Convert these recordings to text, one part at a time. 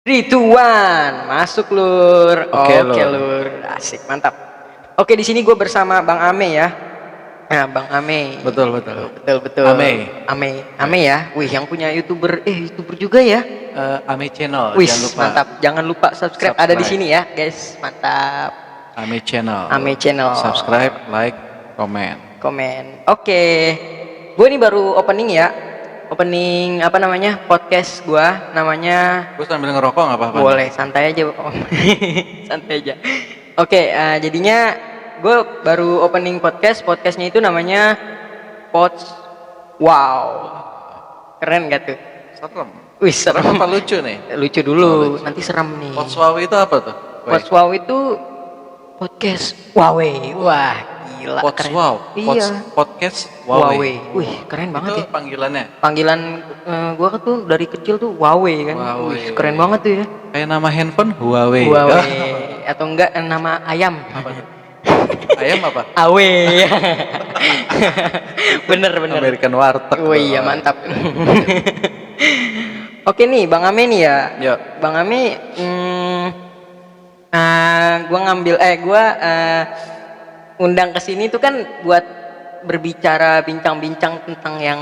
Rituan, masuk Lur. Oke, Oke Lur. Lur, asik mantap. Oke di sini gue bersama Bang Ame ya. Nah Bang Ame. Betul. Betul. Ame. Ame ya. Wih yang punya youtuber juga ya. Ame Channel, Wih jangan lupa. mantap. Jangan lupa subscribe. Ada di sini ya guys. Mantap. Ame Channel. Ame Channel. Subscribe, like, komen. Oke. Gue ini baru opening ya. Opening apa namanya podcast gue. Namanya. Gue sambil ngerokok nggak apa-apa? Boleh, santai aja. Santai aja. Oke, jadinya gue baru opening podcastnya itu namanya Pods Wow. Keren gak tuh? Serem. Wih serem. Apa lucu nih? Lucu dulu, lucu. nanti serem nih. Podswaw itu apa tuh? Pods Wow itu podcast Wawe. Wah gila. Podswaw. Iya. Podcast Wawe. Wih keren banget Itu ya. panggilannya. Panggilan gue tuh dari kecil tuh Wawe kan. Wawe. Wih keren banget tuh ya. Kayak nama handphone Huawei. Atau enggak nama ayam. Apa tuh? Ayam apa? Awe. bener. American Warteg. Oh iya mantap. Oke nih Bang Ame nih ya. Yuk. Bang Ame, gue undang ke sini tuh kan buat berbicara bincang-bincang tentang yang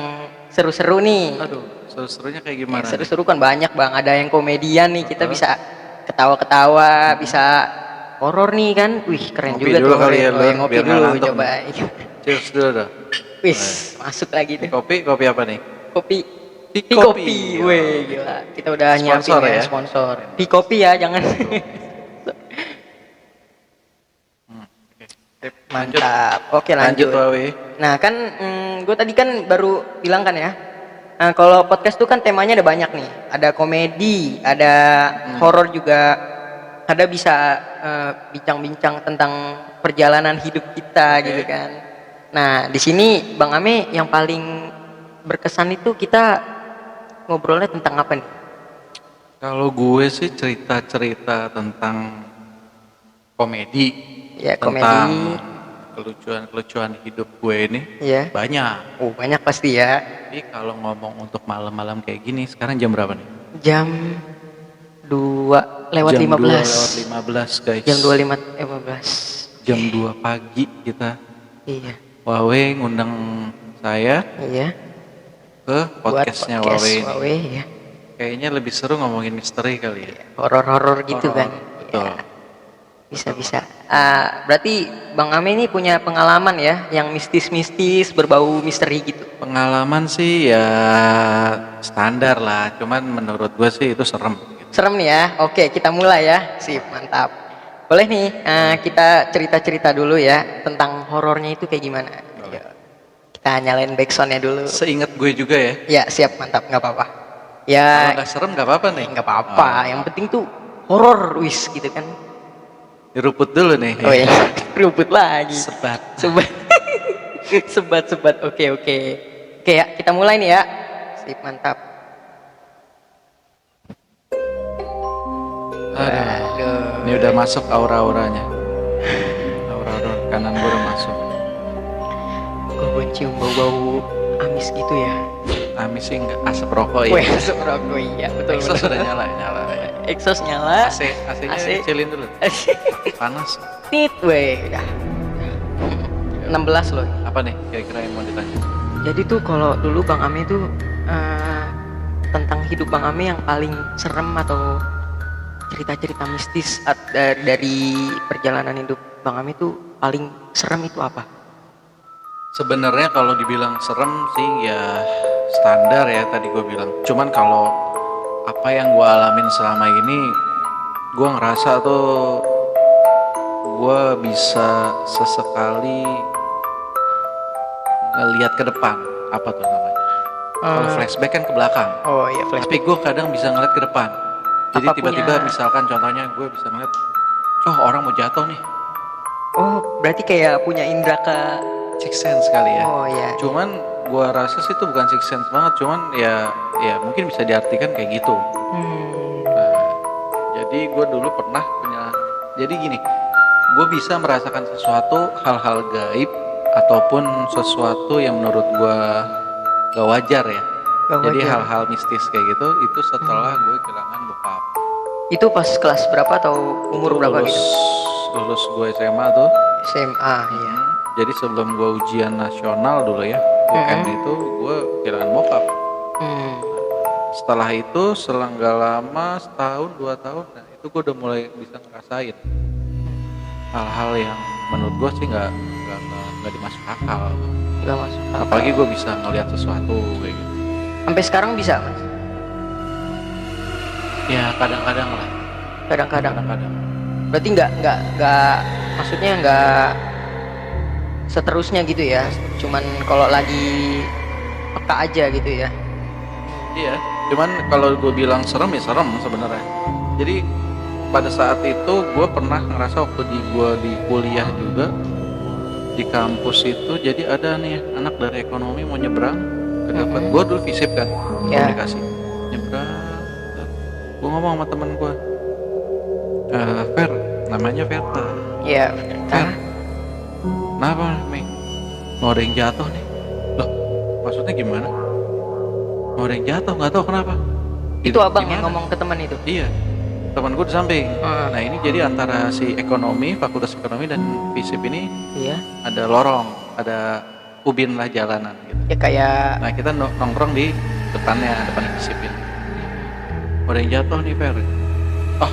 seru-seru nih. Aduh, seru-serunya kayak gimana? Seru-seru kan banyak Bang. Ada yang komedian nih, kita bisa ketawa-ketawa, bisa horor nih kan. Wih keren Ngopi juga dulu tuh. kali ya, Lur, Ngopi biar dulu nggak ngantuk coba. Cheers dulu dah. Wis masuk lagi tuh. Kopi apa nih? Kopi. Kopi. Weh gila. Kita udah nyiapin Sponsor ya ya? sponsor. Kopi ya jangan. Mantap. Oke lanjut. Wawe. Nah kan gue tadi kan baru bilang kan ya. Nah, kalau podcast tuh kan temanya ada banyak nih. Ada komedi, ada horor juga. Ada bisa bincang-bincang tentang perjalanan hidup kita gitu kan. Nah di sini Bang Ame yang paling berkesan itu kita ngobrolnya tentang apa nih? Kalau gue sih cerita-cerita tentang komedi. Ya komedi. Tentang kelucuan hidup gue ini. Iya. Banyak. Oh banyak pasti ya. Tapi kalau ngomong untuk malam-malam kayak gini, sekarang jam berapa nih? Jam 2 lewat jam 15. 2 lewat 15 guys. Jam 2.15. Jam 2 pagi kita. Iya. Wawe ngundang saya Iya. ke podcastnya Wawe ini. Wawe ya. Kayaknya lebih seru ngomongin misteri kali ya. Horor-horor gitu Horor, kan. betul. Ya. Bisa. Berarti Bang Ame ini punya pengalaman ya yang mistis-mistis berbau misteri gitu. Pengalaman sih ya standar lah, cuman menurut gue sih itu serem. Serem nih ya. Oke, kita mulai ya. Sip, mantap. Boleh nih kita cerita-cerita dulu ya tentang horornya itu kayak gimana. Ayo. Kita nyalain backsoundnya dulu. Seingat gue juga ya. Ya, siap, mantap, nggak apa-apa. Kalau Ya, nggak serem nggak apa-apa nih. nggak apa-apa. Yang penting tuh horor, wis gitu kan. Diruput dulu nih. Oh iya, ribut lagi. Sebat. Sebat. Oke. Oke ya, kita mulai nih ya. Sip, mantap. Aduh. Ini udah masuk aura-auranya. Aura-aura kanan gue udah masuk. Gue cium bau-bau amis gitu ya. Amis sih nggak, asap rokok ya. Wih, asap rokok iya, betul. Exhaust udah nyala. Exhaust nyala. AC-nya kecilin dulu. Panas. Tit, weh. Udah. 16 loh. Apa nih kira-kira yang mau ditanya? Jadi tuh kalau dulu Bang Ame tuh tentang hidup Bang Ame yang paling serem atau cerita-cerita mistis dari perjalanan hidup Bang Ame tuh paling serem itu apa? Sebenarnya kalau dibilang serem sih ya standar ya tadi gue bilang. Cuman kalau apa yang gue alamin selama ini, gue ngerasa tuh gue bisa sesekali ngelihat ke depan. Apa tuh namanya? Kalau flashback kan ke belakang. Oh iya, flashback. Tapi gue kadang bisa ngeliat ke depan. Jadi Apa tiba-tiba punya- misalkan contohnya gue bisa ngeliat, oh orang mau jatuh nih. Oh, berarti kayak punya indra ke. Six sense kali ya. Oh iya. Cuman gue rasa sih itu bukan six sense banget. Cuman ya mungkin bisa diartikan kayak gitu. Nah, jadi gue dulu pernah punya. Jadi gini, gue bisa merasakan sesuatu hal-hal gaib ataupun sesuatu yang menurut gue gak wajar ya. Gak Jadi wajar. hal-hal mistis kayak gitu itu setelah gue kehilangan bokap. Itu pas kelas berapa atau umur Itu berapa lulus, gitu? lulus gue SMA tuh. SMA ya. Jadi sebelum gue ujian nasional dulu ya, weekend itu gue kehilangan bokap. Hmm. Setelah itu selang gak lama, setahun 2 tahun, nah itu gue udah mulai bisa ngerasain hal-hal yang menurut gue sih nggak dimasuk akal. Gak masuk akal. Apalagi gue bisa ngelihat sesuatu kayak gitu. Sampai sekarang bisa Mas? Ya kadang-kadang lah, Kadang-kadang. kadang-kadang. Berarti nggak maksudnya nggak seterusnya gitu ya. Cuman kalau lagi peka aja gitu ya. Iya, cuman kalau gue bilang serem ya serem sebenarnya. Jadi pada saat itu gue pernah ngerasa waktu gue di kuliah juga di kampus itu, jadi ada nih anak dari ekonomi mau nyebrang ke depan. Gue dulu FISIP kan, Ya. komunikasi, nyebrang. Gue ngomong sama temen gue, Fer, namanya Verta. Iya. Fer, kenapa Mei? Mau ada yang jatuh nih. Loh, maksudnya gimana? Mau ada yang jatuh, nggak tahu kenapa. Itu abang yang Gimana? ngomong ke teman itu. Iya, teman gue di samping. Hmm. Nah ini jadi antara si ekonomi, fakultas ekonomi dan FISIP ini Iya. ada lorong, ada ubin lah jalanan gitu. Ya kayak Nah kita nongkrong di depan FISIP ini. Ada yang jatuh nih Fer. Ah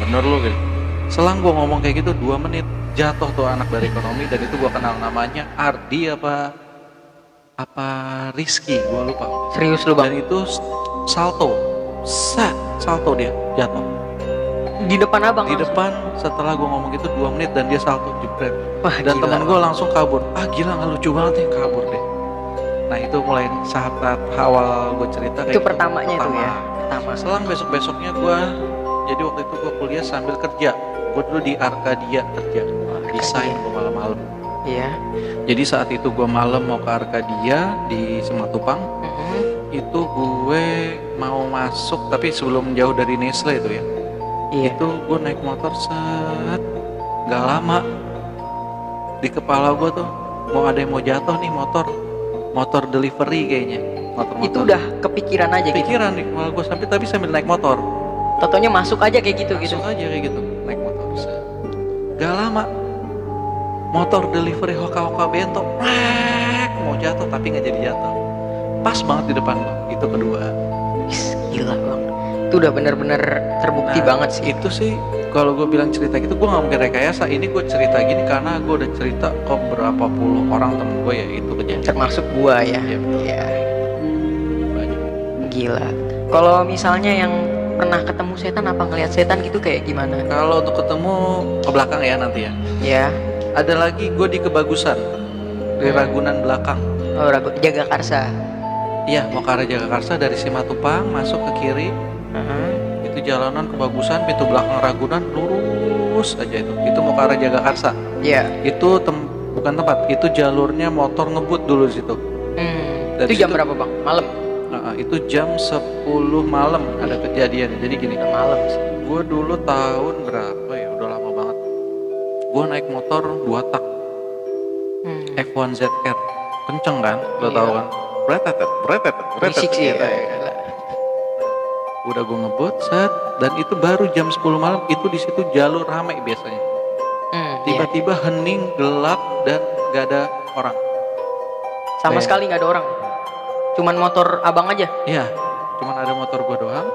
bener lu gitu. Selang gue ngomong kayak gitu 2 menit, jatuh tuh anak dari ekonomi, dan itu gue kenal namanya Ardi apa Rizky, gue lupa. serius lu bang. Dan itu salto, salto dia jatuh. Di depan abang. Di langsung? depan setelah gue ngomong gitu 2 menit dan dia salto jebret. Wah, Dan gila. teman gue langsung kabur. Ah gila nggak lucu banget ya, kabur deh. Nah itu mulai saat awal gue cerita kayak Itu gitu. pertamanya itu ya. Pertama. Selang besoknya gue, jadi waktu itu gue kuliah sambil kerja. Gue dulu di Arkadia kerja, desain gue malam-malam. Iya. Jadi saat itu gue malam mau ke Arkadia di Simatupang. Itu gue mau masuk, tapi sebelum jauh dari Nestle itu ya. Iya. Itu gue naik motor gak lama di kepala gue tuh mau ada yang mau jatuh nih, motor delivery kayaknya, motor. Itu udah kepikiran aja gitu. pikiran di kepala gue tapi sambil naik motor. Totonya masuk aja kayak gitu gitu. Langsung aja kayak gitu naik motor. Gak lama motor delivery hoka bento mau jatuh tapi nggak jadi jatuh, pas banget di depan gue. Itu kedua. Gila bang. Itu udah bener-bener terbukti banget sih. Itu sih kalau gue bilang cerita gitu, gue nggak mungkin rekayasa. Ini gue cerita gini karena gue udah cerita ke berapa puluh orang temen gue ya itu kejadian. Termasuk gua ya. Iya. Iya. Banyak. Gila. Kalau misalnya yang pernah ketemu setan apa ngelihat setan gitu kayak gimana? Kalau untuk ketemu ke belakang ya nanti ya. Ya. Ada lagi gue di Kebagusan, di Ragunan belakang. Oh, Jagakarsa. Iya, mau ke arah Jagakarsa dari Simatupang masuk ke kiri. Itu jalanan Kebagusan, pintu belakang Ragunan lurus aja itu. Itu mau ke arah Jagakarsa. Iya. Itu bukan tempat, itu jalurnya motor ngebut dulu di situ. Dari Itu jam situ- berapa bang? Malam. Itu jam 10 malam ada kejadian. Jadi gini, Udah malam sih. gue dulu tahun berapa ya, udah lama banget. Gue naik motor 2 tak F1 ZR, kenceng kan, lo Iya. tau kan, bretetet, Berisik sih ya. gitu ya. Udah gue ngebut, dan itu baru jam 10 malam, itu di situ jalur ramai biasanya. Iya. Tiba-tiba hening, gelap, dan gak ada orang. Sama Kayak- sekali nggak ada orang. Cuman motor abang aja. Iya, cuman ada motor gue doang.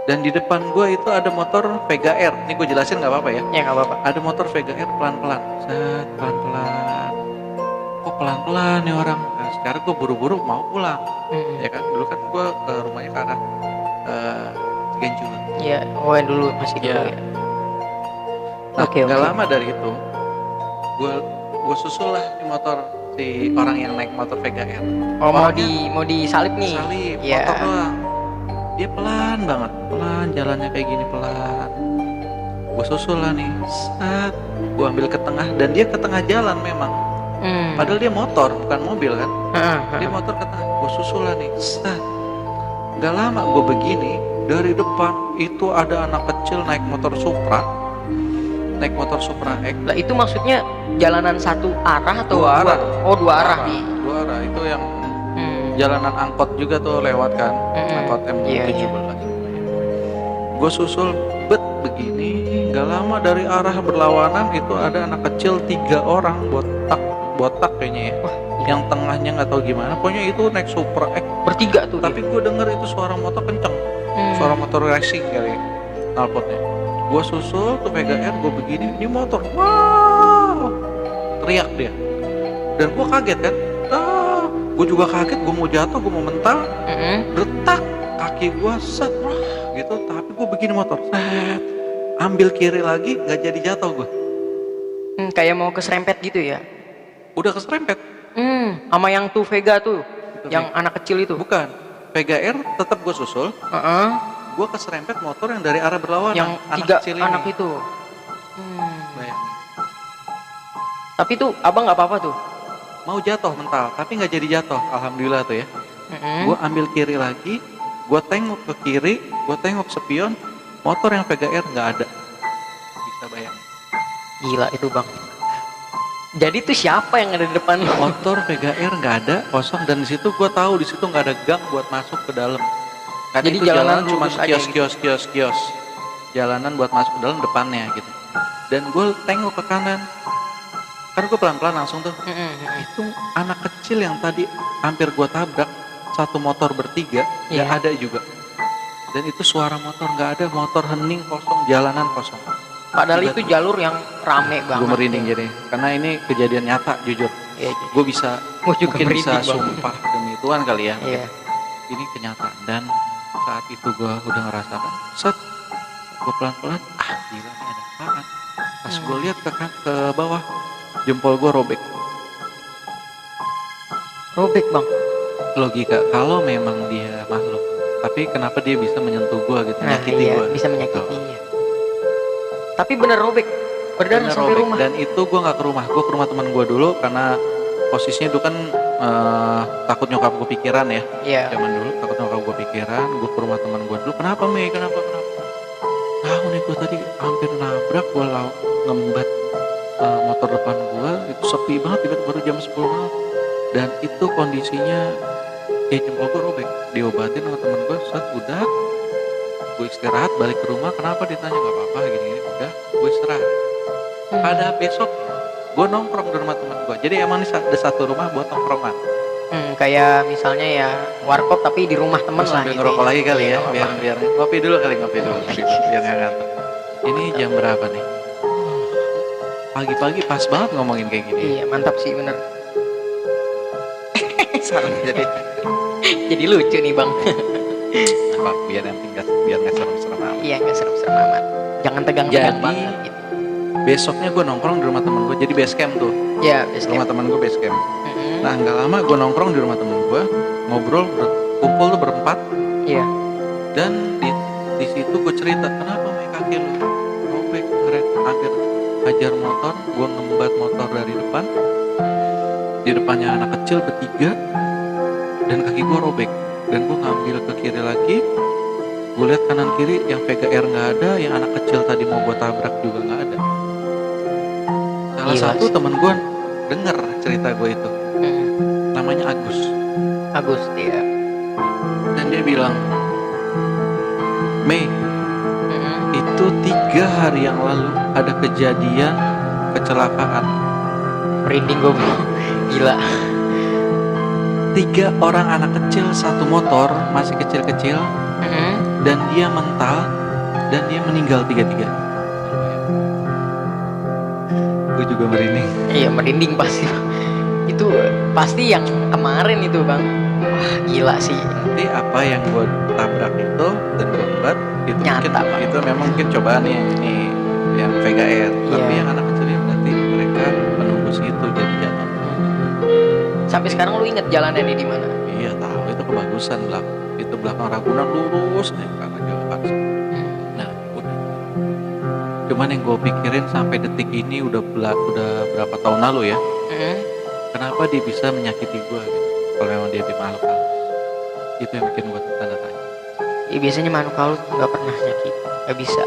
Dan di depan gue itu ada motor Vega R. Ini gue jelasin nggak apa-apa ya. Ya nggak apa-apa. Ada motor Vega R pelan-pelan, pelan-pelan. Kok pelan-pelan nih orang? Nah, sekarang gue buru-buru mau pulang. Ya kan, dulu kan gue ke rumahnya ke arah Ciganjur. Iya. Oh yang dulu masih dulu Iya. ya. Nah, Oke, nggak oke. lama dari itu, gue susul lah di motor si orang yang naik motor Vega R. Oh mau Orangnya disalip nih. salib, Iya. motor doang. Dia pelan banget, pelan jalannya kayak gini pelan. Gue susul lah nih, gue ambil ke tengah dan dia ke tengah jalan memang. Padahal dia motor bukan mobil kan. Dia motor ke tengah, gue susul lah nih, Gak lama gue begini, dari depan itu ada anak kecil naik motor Supra X. Lah itu maksudnya jalanan satu arah atau Dua arah. Oh dua arah. Dua arah itu yang jalanan angkot juga tuh lewat kan, angkot M17. Iya, iya. Gue susul, begini, nggak lama dari arah berlawanan itu ada anak kecil 3 orang botak kayaknya ya. Yang tengahnya nggak tahu gimana, pokoknya itu naik Supra X. Bertiga tuh. Tapi gue denger itu suara motor kenceng, suara motor racing kali knalpotnya. Gue susul tuh PGR, gue begini, ini motor, wow, teriak dia. Dan gue kaget kan, gue juga kaget, gue mau jatuh, gue mau mental, retak kaki gue set, wah gitu. Tapi gue begini motor, set, ambil kiri lagi, nggak jadi jatuh gue. Kayak mau keserempet gitu ya? Udah keserempet. Sama yang tuh Vega tuh, Itu yang anak kecil itu. Bukan, PGR tetap gue susul. Gue keserempet motor yang dari arah berlawanan, Yang anak 3 kecil anak ini. itu. Bayangin. Tapi tuh abang nggak apa-apa tuh. Mau jatuh mental, tapi nggak jadi jatuh, alhamdulillah tuh ya. Gue ambil kiri lagi, gue tengok ke kiri, gue tengok spion, motor yang PGR nggak ada. Bisa bayangin. Gila itu bang. Jadi tuh siapa yang ada di depan lo? Motor PGR nggak ada, kosong, dan di situ gue tahu di situ nggak ada gang buat masuk ke dalam. Karena Jadi itu jalanan cuma lurus aja kios. Jalanan buat masuk ke dalam depannya gitu. Dan gue tengok ke kanan, karena gue pelan-pelan langsung tuh. Itu anak kecil yang tadi hampir gue tabrak, satu motor bertiga, nggak ada juga. Dan itu suara motor nggak ada, motor hening kosong, jalanan kosong. Padahal itu jalur yang rame banget. Gue merinding jadi, karena ini kejadian nyata jujur. Iya, Gue bisa, juga mungkin bisa merinding, Bang. sumpah demi Tuhan kali ya. Iya. Ini kenyataan. Dan saat itu gue udah ngerasakan, set, gue pelan-pelan, gila nih ada apaan. Pas gue lihat ke bawah, jempol gue robek. Robek bang. Logika, kalau memang dia makhluk, tapi kenapa dia bisa menyentuh gue gitu, menyakiti gue. Bisa menyakiti. Iya. Tapi bener robek, berdarah sampai robek. rumah. Dan itu gue nggak ke rumah, gue ke rumah teman gue dulu karena posisinya itu kan takut nyokap gue pikiran ya. Iya. Zaman dulu takut nyokap gue pikiran, gue ke rumah teman gue dulu. Kenapa Mei? Kenapa? Tahu nih gue tadi hampir nabrak, gue ngembat motor depan gue, itu sepi banget, tiba-tiba baru jam 10 malam. Dan itu kondisinya jempol gue robek, diobatin sama teman gue, saat udah gue istirahat, balik ke rumah. Kenapa? Ditanya nggak apa-apa, gini-gini. Udah, gue istirahat. Pada besok gue nongkrong di rumah teman gue. Jadi emang ini ada satu rumah buat nongkrongan. Kayak misalnya ya warkop tapi di rumah temen lah. Sambil gitu ngerokok ya. lagi kali ya, Iya, biar ngopi dulu kali, biar nggak ngantuk. Ini jam berapa nih? Pagi-pagi pas banget ngomongin kayak gini. Iya mantap sih bener. Sekarang Jadi lucu nih bang. apa? Biar nggak serem-serem amat. Iya nggak serem-serem amat. Jangan tegang-tegang Jadi, banget gitu. Besoknya gue nongkrong di rumah temen gue, jadi base camp tuh. Ya base Rumah camp. temen gue base camp. Nah nggak lama gue nongkrong di rumah temen gue, ngobrol, kumpul tuh berempat. Iya. Dan di situ gue cerita, kenapa Mei kaki lu robek kemarin, hampir hajar motor, gue ngembat motor dari depan, di depannya anak kecil bertiga, dan kaki gue robek. Dan gue ngambil ke kiri lagi, gue lihat kanan kiri, yang VGR nggak ada, yang anak kecil tadi mau gue tabrak juga nggak ada. Salah Gila satu sih. temen gue denger cerita gue itu, namanya Agus. Iya. Dan dia bilang, Mei, itu 3 hari yang lalu ada kejadian kecelakaan. Merinding gue bang. Gila. 3 orang anak kecil, 1 motor masih kecil-kecil, dan dia mental, dan dia meninggal 3-3. Gue juga merinding. Iya merinding pasti. Itu pasti yang kemarin itu bang. Wah gila sih. Nanti apa yang gue tabrak itu dan gue embat itu Nyata, mungkin, Bang. itu memang mungkin cobaan yang ini yang VGR. Tapi Iya. yang anak kecilnya berarti mereka menunggu situ jadi jatuh. Sampai sekarang lu inget jalannya di mana? Iya tahu, itu kebagusan belakang. Itu belakang Ragunan lurus nih ke arah Jalan Paksa. Nah, udah. Cuman yang gue pikirin sampai detik ini udah berapa tahun lalu ya. Kenapa dia bisa menyakiti gue gitu? Kalau memang dia makhluk halus. Itu yang bikin gue tanda tanya. Ya biasanya makhluk halus nggak pernah nyakit, nggak bisa.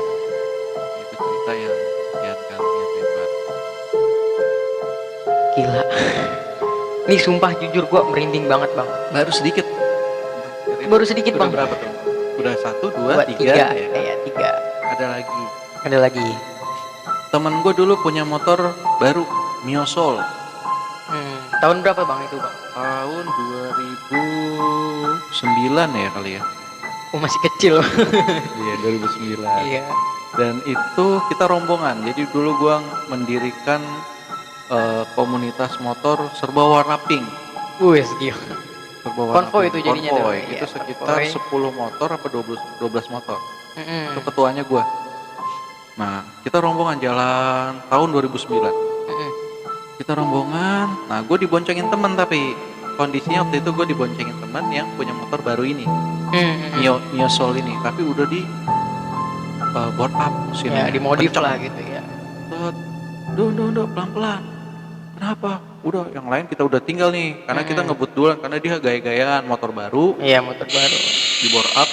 Itu cerita yang sekian kalinya hebat. Gila. Nih sumpah jujur gua merinding banget bang. Baru sedikit. Baru sedikit Udah bang. berapa tuh? Udah 1, 2, Buat 3 ya. Iya 3. Ada lagi. Ada lagi. Temen gue dulu punya motor baru, Mio Soul. Tahun berapa bang itu bang? Tahun 2009 ya kali ya. Oh masih kecil. Iya 2009. Iya. Dan itu kita rombongan. Jadi dulu gua mendirikan komunitas motor serba warna pink. Wih gila. Serba warna Konvoy pink. itu jadinya tuh. Konvoy. Iya, Itu sekitar konvoy. 10 motor apa 12 motor. Mm-mm. Itu ketuanya gua. Nah, kita rombongan jalan tahun 2009. Mm-mm. Kita rombongan. Nah, gue diboncengin teman tapi kondisinya waktu itu gue diboncengin teman yang punya motor baru ini. Mio Soul ini, tapi udah di board up Ya mesinnya. dimodif Kenceng. lah gitu ya. Duh, pelan-pelan. Kenapa? Udah, yang lain kita udah tinggal nih, karena kita ngebut duluan, karena dia gaya-gayaan motor baru, Iya motor baru. di board up.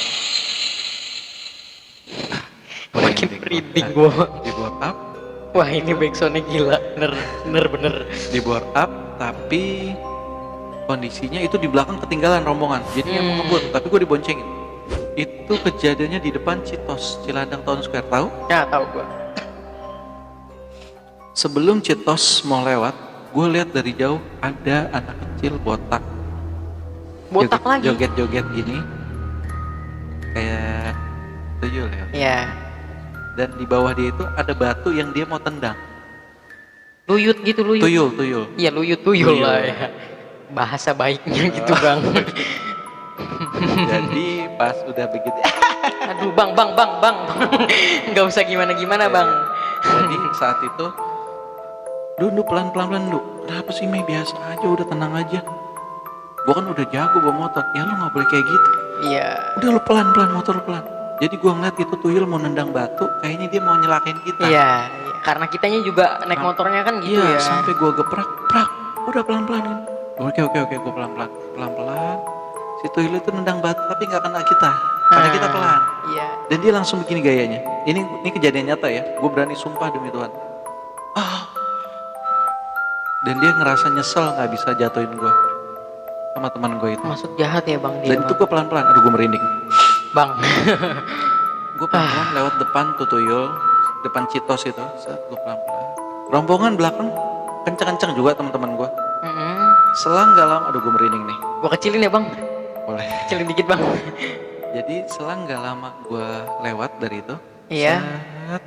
Makin merinding gua. Di board up, Wah ini backsoundnya gila. Bener. di board up, tapi kondisinya itu di belakang ketinggalan rombongan, jadi yang mau ngebut, tapi gue diboncengin. Itu kejadiannya di depan Citos, Ciladang Town Square, tahu? Ya tahu gua. Sebelum Citos mau lewat, gue lihat dari jauh ada anak kecil botak. Botak lagi. Joget-joget gini, kayak tuyul ya. Iya. Dan di bawah dia itu ada batu yang dia mau tendang. Luyut gitu luyut. Tuyul. Iya luyut tuyul lah ya. Bahasa baiknya gitu bang. Jadi pas udah begitu, Aduh bang. Nggak usah gimana bang. jadi saat itu, Duh pelan-pelan lu. Kenapa sih Mei, biasa aja, udah tenang aja. Gua kan udah jago bawa motor. Ya lu nggak boleh kayak gitu. Iya. Udah lu pelan-pelan, motor lu pelan. Jadi gua ngeliat itu tuyul mau nendang batu, kayaknya dia mau nyelakain kita. Iya. Karena kitanya juga naik motornya kan gitu Iya, ya. sampai gua geprak, udah pelan-pelanin. Oke, gua pelan-pelan. Si tuyul itu nendang batu tapi nggak kena kita, karena kita pelan. Iya. Dan dia langsung begini gayanya. Ini kejadian nyata ya. Gue berani sumpah demi Tuhan. Dan dia ngerasa nyesel nggak bisa jatuhin gue sama teman gue itu. Maksud jahat ya bang dia. Dan itu gue pelan-pelan. Aduh gue merinding. Bang. Gue pelan-pelan lewat depan tuh tuyul, depan Citos itu. Saat gue pelan-pelan. Rombongan belakang kencang-kencang juga teman-teman gue. Selang gak lama, aduh gue merinding nih. Gua kecilin ya bang. Boleh. Kecilin dikit bang. Jadi selang gak lama gue lewat dari itu. Iya. Set,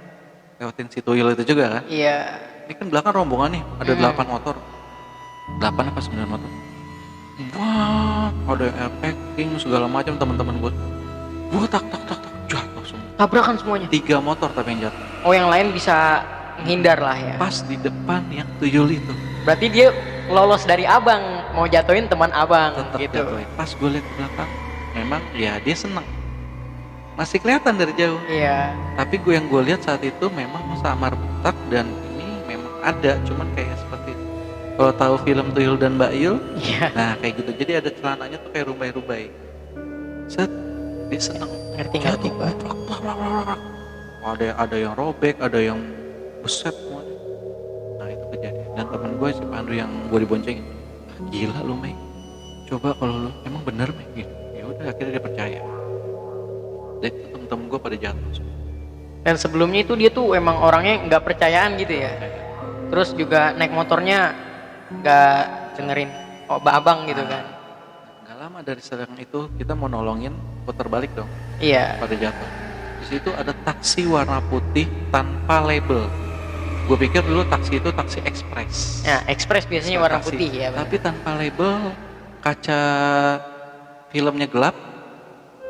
lewatin si tuyul itu juga kan. Iya. Ini kan belakang rombongan nih, ada 8 motor. 8 apa 9 motor. Wah, ada yang air packing segala macam teman-teman gue. Gue tak jatuh semua. Tabrakan semuanya. 3 motor tapi yang jatuh. Oh yang lain bisa menghindar lah ya. Pas di depan yang tuyul itu. Berarti dia lolos dari abang, mau jatuhin teman abang Tetap gitu. jatuhin. Pas gue lihat ke belakang, memang ya dia seneng. Masih kelihatan dari jauh. Iya. Tapi yang gue lihat saat itu memang samar botak dan ini memang ada, cuman kayak seperti kalau tahu film Tuyul dan Mbak Yul, Iya. nah kayak gitu. Jadi ada celananya tuh kayak rubai-rubai. Set, dia seneng. Ngerti Jatuh, gua. plak. Ada yang robek, ada yang beset semuanya. Nah itu kejadian. Dan teman gue si Pandu yang gue diboncengin, gila lu Mei. Coba kalau lu emang bener Mei gitu. Ya udah akhirnya dia percaya. Dan itu temen-temen gue pada jatuh semua. Dan sebelumnya itu dia tuh emang orangnya nggak percayaan gitu ya. Terus juga naik motornya nggak dengerin abang gitu kan. Gak lama dari sedang itu kita mau nolongin, putar balik dong Iya. pada jatuh. Di situ ada taksi warna putih tanpa label. Gue pikir dulu taksi itu taksi ekspres. Nah, ekspres biasanya warna Taksi. putih ya. Tapi tanpa label, kaca filmnya gelap,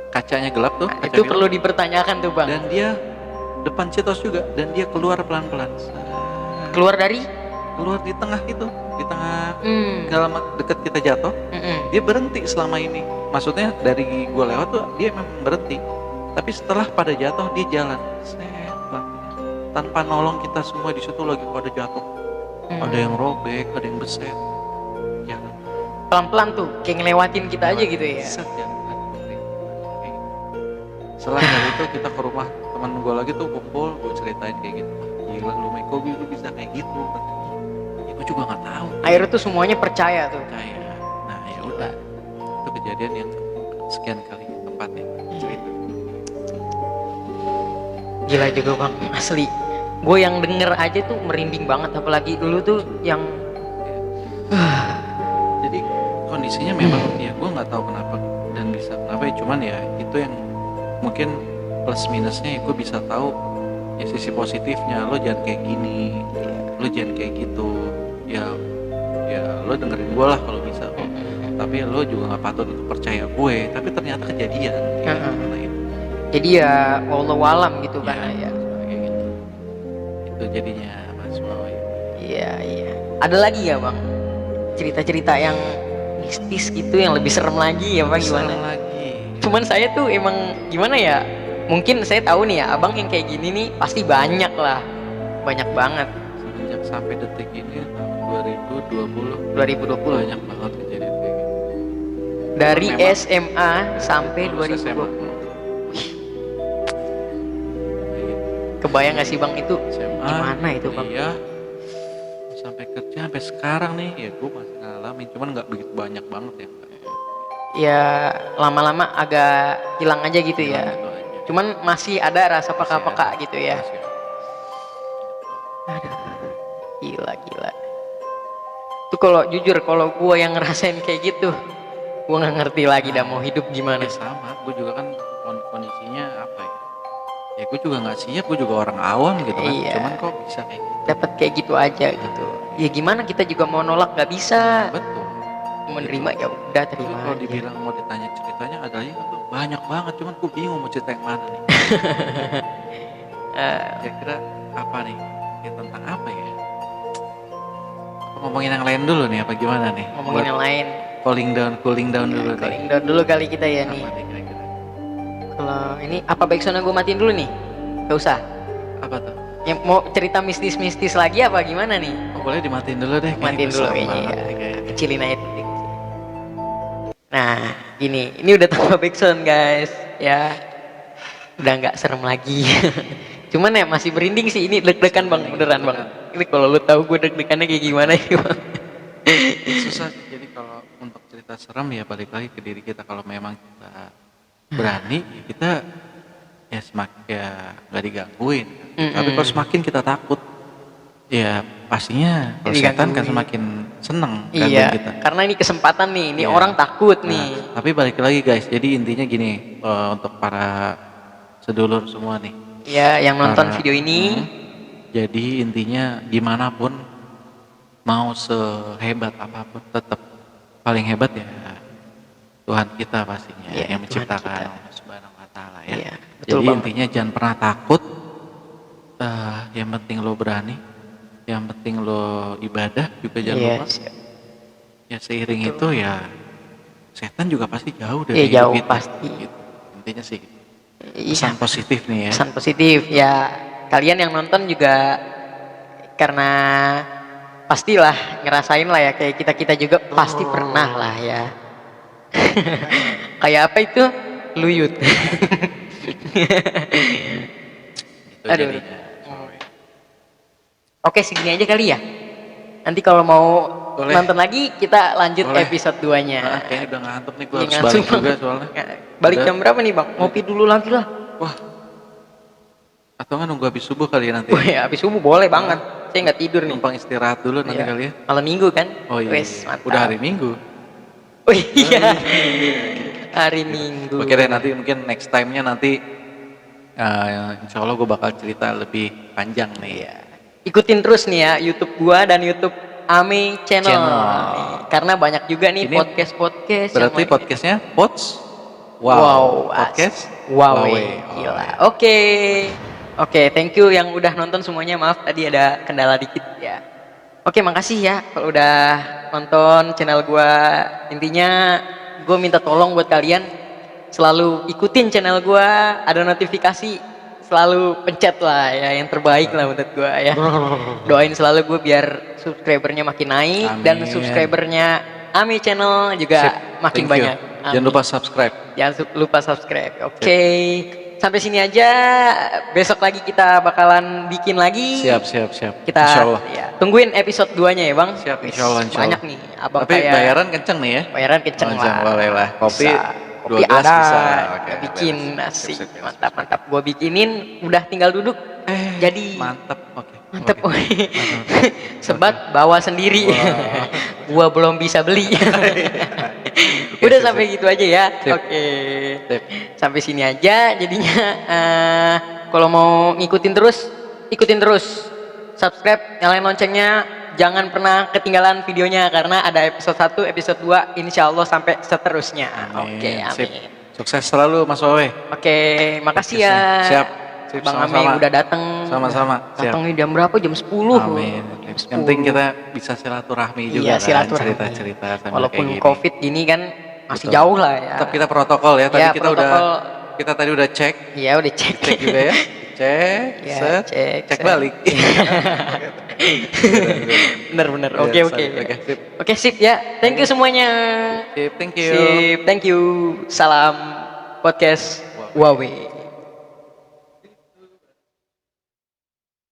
kacanya gelap tuh. Nah, kaca itu film. perlu dipertanyakan tuh bang. Dan dia depan Citos juga, dan dia keluar pelan-pelan. Keluar dari? Keluar di tengah itu, di tengah Hmm. dalam deket kita jatuh. Mm-mm. Dia berhenti selama ini. Maksudnya dari gue lewat tuh dia memang berhenti. Tapi setelah pada jatuh dia jalan. Tanpa nolong kita semua di situ lagi pada jatuh. Ada yang robek, ada yang beset. Jalan. Pelan-pelan tuh, kayak ngelewatin kita aja gitu ya. Set, jalan. Setelah dari itu kita ke rumah teman gue lagi tuh kumpul, gue ceritain kayak gitu. Gila lu Mei, kok lu bisa kayak gitu? Ya, gue juga nggak tahu. Akhirnya tuh semuanya percaya tuh. Kayak, nah ya udah. Itu kejadian yang sekian kali tempatnya cerita. Gila juga bang, asli. Gue yang denger aja tuh merinding banget, apalagi dulu tuh yang Jadi kondisinya memang ya gue nggak tahu kenapa dan bisa kenapa ya, cuman ya itu yang mungkin plus minusnya ya gue bisa tahu ya sisi positifnya. Lo jangan kayak gini, lo jangan kayak gitu, ya lo dengerin gue lah kalau bisa. Tapi lo juga nggak patut untuk percaya gue, tapi ternyata kejadian ya, karena itu. jadi ya wallahualam gitu kan ya. Kayak gitu. Itu jadinya Mas Mawi. Iya iya. Ada lagi ya bang cerita-cerita yang mistis gitu yang lebih serem lagi ya bang, gimana? Serem lagi. Cuman saya tuh emang gimana ya? Mungkin saya tahu nih ya, abang yang kayak gini nih pasti banyak lah, banyak banget. Semenjak sampai detik ini tahun 2020 2020 banyak banget kejadian kayak gitu. dari Memang SMA sampai lulus 2020. SMA. Kayak gitu. Kebayang gak sih bang itu? SMA Gimana itu bang? iya, sampai kerja sampai sekarang nih ya gue masih ngalamin, cuman nggak begitu banyak banget ya. Ya lama-lama agak hilang aja gitu ya. Gitu aja. Cuman masih ada rasa Masih peka-peka ada, gitu ya. masih ada. Aduh, gila. Tuh kalau jujur, kalau gue yang ngerasain kayak gitu, gue nggak ngerti lagi dah mau hidup gimana. Ya sama, gue juga kan kondisinya apa ya? Ya gue juga nggak siap, gue juga orang awam gitu kan. Iya. Cuman kok bisa kayak gitu? Dapat kayak gitu aja gitu. Ya gimana kita juga mau nolak nggak bisa. Betul. Menerima ya udah Tapi terima kalau aja. dibilang mau ditanya ceritanya adanya banyak banget, cuman gue bingung mau cerita yang mana nih. Kira-kira apa nih? Ya tentang apa ya? Apa ngomongin yang lain dulu nih apa gimana nih? Ngomongin Buat yang lain. cooling down dulu nih. Calling down dulu kali kita ya nih. Apa nih kira-kira? Kalau ini apa backsoundnya gue matiin dulu nih? Gak usah. Apa tuh? Yang mau cerita mistis-mistis lagi apa gimana nih? Oh, boleh dimatiin dulu deh. Kayaknya Matiin gue dulu serem kayaknya banget ya. nih kayaknya. Kecilin aja titik. Nah, ini udah tambah backsound guys, ya. Udah nggak serem lagi. Cuman ya masih berinding sih, ini deg-degan bang, beneran bang. Ini kalau lu tahu gue deg-degannya kayak gimana ya bang. Susah sih. Jadi kalau untuk cerita serem ya balik lagi ke diri kita. Kalau memang kita berani, ya kita ya semakin ya nggak digangguin. Tapi kalau semakin kita takut, ya pastinya kalau setan kan Digangguin. semakin seneng Iya, gangguin kita. karena ini kesempatan nih, ini Iya. orang takut Nah, nih. tapi balik lagi guys, jadi intinya gini, untuk para sedulur semua nih. Ya, yang nonton Para- video ini, Jadi intinya gimana pun, mau sehebat apapun, tetap paling hebat ya Tuhan kita pastinya, Iya, yang Tuhan menciptakan kita. Allah Subhanahu wa Ta'ala ya. Iya, betul Jadi banget. intinya jangan pernah takut. Yang penting lo berani, yang penting lo ibadah juga jangan iya, lupa. Ya seiring itu ya setan juga pasti jauh Iya, dari hidup jauh kita. pasti. Gitu. Intinya sih iya, pesan positif nih ya. pesan positif ya. Kalian yang nonton juga karena pastilah ngerasain lah ya, kayak kita juga pasti pernah lah ya. Kayak apa itu? Luyut. Itu Aduh. jadinya. Oke, segini aja kali ya. Nanti kalau mau Boleh. nonton lagi kita lanjut Boleh. episode 2-nya. Kayaknya udah ngantuk nih, gue Iya, harus ngantuk, balik Bang. juga soalnya. Balik Udah. jam berapa nih bang? Ngopi dulu lagi lah. Wah. Atau nggak nunggu habis subuh kali ya nanti. Wah, ya, habis subuh boleh banget. Saya nggak tidur nih. Numpang istirahat dulu nanti Iya. kali ya. Malam minggu kan? Oh iya. Wes, mantap. Udah hari Minggu. Oh iya. Hari Minggu. Oke deh, nanti mungkin next time-nya nanti insya Allah gue bakal cerita lebih panjang nih ya. Ikutin terus nih ya YouTube gua dan YouTube Ame Channel. Channel. Nih, karena banyak juga nih Ini podcast-podcast. yang Berarti lain. podcastnya Pots Wow, podcast wow, Wawe. gila. Oke, thank you yang udah nonton semuanya. Maaf tadi ada kendala dikit ya. Oke, makasih ya kalau udah nonton channel gua. Intinya gue minta tolong buat kalian selalu ikutin channel gua, ada notifikasi selalu pencet lah ya, yang terbaik lah menurut gua ya. Doain selalu gue biar subscribernya makin naik. Amin. Dan subscribernya Ame Channel juga Sip, makin thank you. banyak. Jangan Amin. lupa subscribe. Jangan lupa subscribe. Oke. Sampai sini aja. Besok lagi kita bakalan bikin lagi. Siap. Kita Insya Allah. ya, tungguin episode 2-nya ya, Bang. Siap, Wis, insya Allah. Banyak nih. Abang Tapi kayak bayaran kenceng nih ya. bayaran kenceng lah. Boleh lah. Kopi Bisa. Kopi 2 gelas ada, bisa. gua bikin beres. nasi. Sip, sip, Mantap, sip. mantap. Gua bikinin, udah tinggal duduk. Jadi Mantap. Oke. mantep, Oke. woy. Mantap. Sebat bawa sendiri. Wah. Gua belum bisa beli. Oke, Udah sip, sampai sip. gitu aja ya. Sip. Oke. Sip. Sampai sini aja jadinya. Kalau mau ngikutin terus, ikutin terus. Subscribe, nyalain loncengnya. Jangan pernah ketinggalan videonya karena ada episode 1, episode 2 insya Allah sampai seterusnya. Oke, Sip. amin. Sukses selalu Mas Wawe. Oke, makasih Oke, ya. siap. Sip, Bang sama-sama. Ame udah datang. Sama-sama, siap. Datang nih jam berapa? Jam 10. Amin. Jam Yang penting 10. kita bisa silaturahmi juga Iya, kan, silaturahmi. cerita-cerita sambil Walaupun kayak gini. Covid gini kan masih Betul. jauh lah ya. Tetap kita protokol ya. Tadi Ya, kita tadi udah cek Iya, udah cek. cek juga ya. Cek, Ya, set, cek, cek set. balik. Bener-bener. Iya, Oke, oke. oke, sip. Oke, sip ya. Thank you semuanya. Sip, thank you. Sip, thank you. Salam podcast Huawei.